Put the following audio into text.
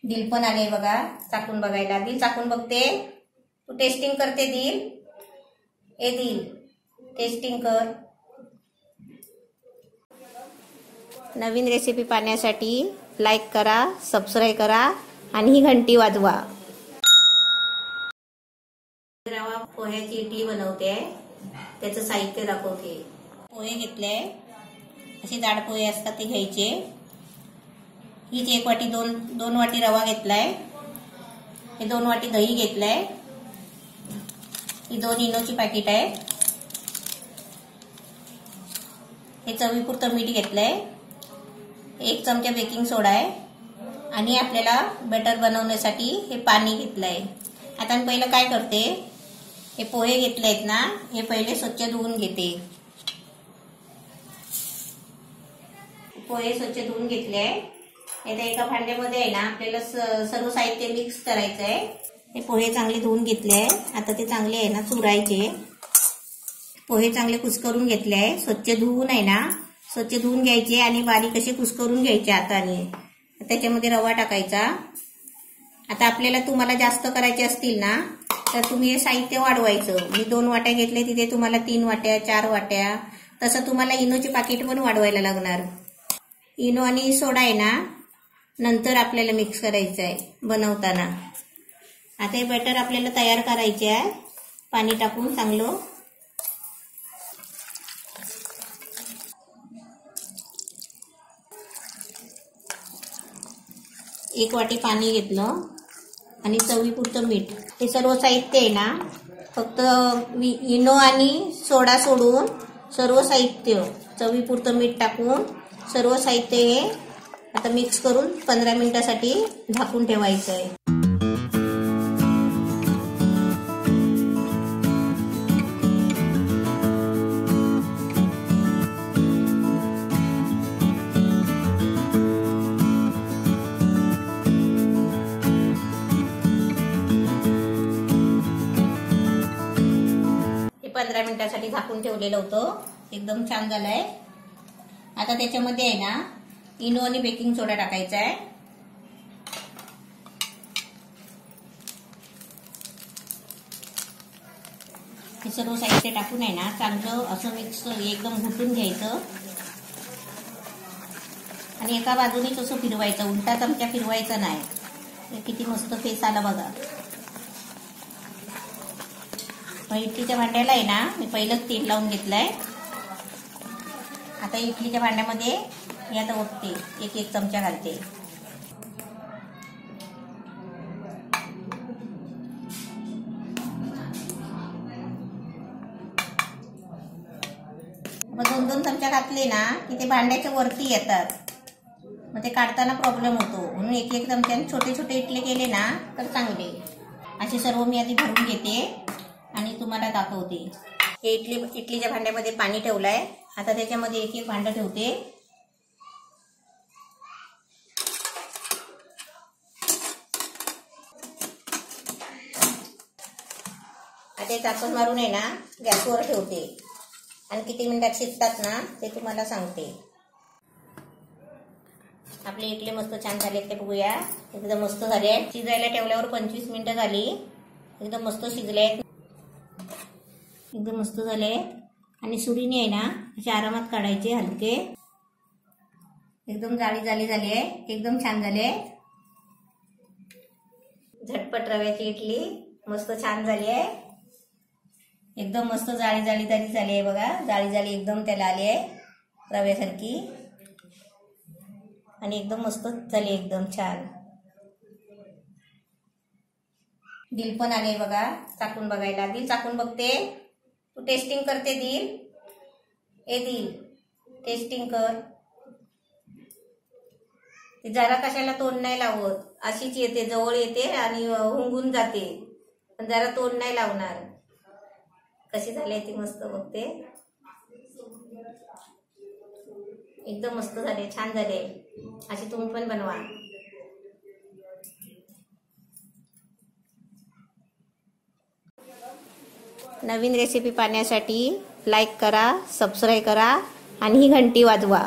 दिल पण आले बघा चाकून बघायला. दिल चाकून बघते. तू टेस्टिंग करते दिल. ए दिल टेस्टिंग कर. नवीन रेसिपी पाहण्यासाठी लाईक करा, सबस्क्राईब करा आणि ही घंटी वाजवा. रवा पोह्याची इडली बनवते. त्याचं साहित्य दाखवते. पोहे घेतले. असे जाड पोहे असतात ते घ्यायचे. हीच 1 वाटी 2 वाटी रवा घेतलाय. हे 2 वाटी दही घेतलंय. ही 2 इनोची पॅकेट आहे. हे चवीपुरतं मीठ घेतलंय. 1 चमचा बेकिंग सोडा आहे आणि आपल्याला बॅटर बनवण्यासाठी हे पाणी घेतलंय. आता मी पहिलं काय करते, हे पोहे घेतलेत ना, हे पहिले स्वच्छ धुवून घेते. पोहे स्वच्छ धुवून घेतले. आता एका भांड्यामध्ये आहे ना आपल्याला सर्व साहित्य मिक्स करायचं आहे. हे पोहे चांगले धुवून घेतले. आता ते चांगले आहे ना चुरायचे. पोहे चांगले कुस्करून घेतले आहे. स्वच्छ धुवून आहे ना, स्वच्छ धुवून घ्यायचे आणि बारीक असे कुस्करून घ्यायचे हाताने. त्याच्यामध्ये रवा टाकायचा. आता आपल्याला तुम्हाला जास्त करायचे असतील ना तर तुम्ही हे साहित्य वाढवायचं. मी 2 वाट्या घेतले, तिथे तुम्हाला 3 वाट्या 4 वाट्या तसं तुम्हाला इनोचे पाकिट पण वाढवायला लागणार. इनो आणि सोडा आहे ना नंतर आपल्याला मिक्स करायचं आहे बनवताना. आता हे बॅटर आपल्याला तयार करायचे आहे पाणी टाकून चांगलं. एक वाटी पाणी घेतलं आणि चवीपुरतं मीठ. हे सर्व साहित्य आहे ना फक्त इनो आणि सोडा सोडून सर्व साहित्य चवीपुरतं मीठ टाकून सर्व साहित्य हे आता मिक्स करून 15 मिनिटासाठी झाकून ठेवायचं आहे. हे 15 मिनिटासाठी झाकून ठेवलेलं होतं. एकदम छान झालंय. आता त्याच्यामध्ये आहे ना इनो आणि बेकिंग सोडा टाकायचा आहे. हे सर्व साहित्य टाकून आहे ना चांगलं असं मिक्स एकदम घुटून घ्यायचं आणि एका बाजूनेच असं फिरवायचं. उलटा चमचा फिरवायचा नाही. किती मस्त फेस आला बघा. इडलीच्या भांड्याला आहे ना मी पहिलंच तेल लावून घेतलंय. आता इडलीच्या भांड्यामध्ये मी आता ओतते. 1 चमचा घालते. मग 2 चमचा घातले ना की ते भांड्याच्या वरती येतात. मग ते काढताना प्रॉब्लेम होतो. म्हणून 1 चमच्याने छोटे छोटे इडले केले ना तर चांगले. असे सर्व मी आधी भरून घेते आणि तुम्हाला दाखवते. हे इडलीच्या भांड्यामध्ये पाणी ठेवलंय. आता त्याच्यामध्ये 1 भांडं ठेवते. आता झाकण मारून आहे ना गॅसवर ठेवते आणि किती मिनिटात शिजतात ना ते तुम्हाला सांगते. आपले इडली मस्त छान झाले ते बघूया. एकदम मस्त झाले. शिजायला ठेवल्यावर 25 मिनिटं झाली. एकदम मस्त शिजले. एकदम मस्त झाले आणि सुरीने आहे ना असे आरामात काढायचे हलके. एकदम जाळी झाली आहे. एकदम छान झाले. झटपट रव्याची इडली मस्त छान झाली आहे. एकदम मस्त जाळी झाली आहे बघा. जाळी एकदम त्याला आली आहे रव्यासारखी आणि एकदम मस्त झाली. एकदम छान. दिल पण आले बघा चाकून बघायला. दिल चाकून बघते. तू टेस्टिंग करते दिल. ए दिल टेस्टिंग कर. ती जरा कशाला तोंड नाही लावत. अशीच येते जवळ येते आणि हुंगून जाते. पण जरा तोंड नाही लावणार. कशी झाली ती मस्त बघते. एकदम मस्त झाले. छान झाले. अशी तुम्ही पण बनवा. नवीन रेसिपी पाहण्यासाठी लाईक करा, सबस्क्राईब करा आणि ही घंटी वाजवा.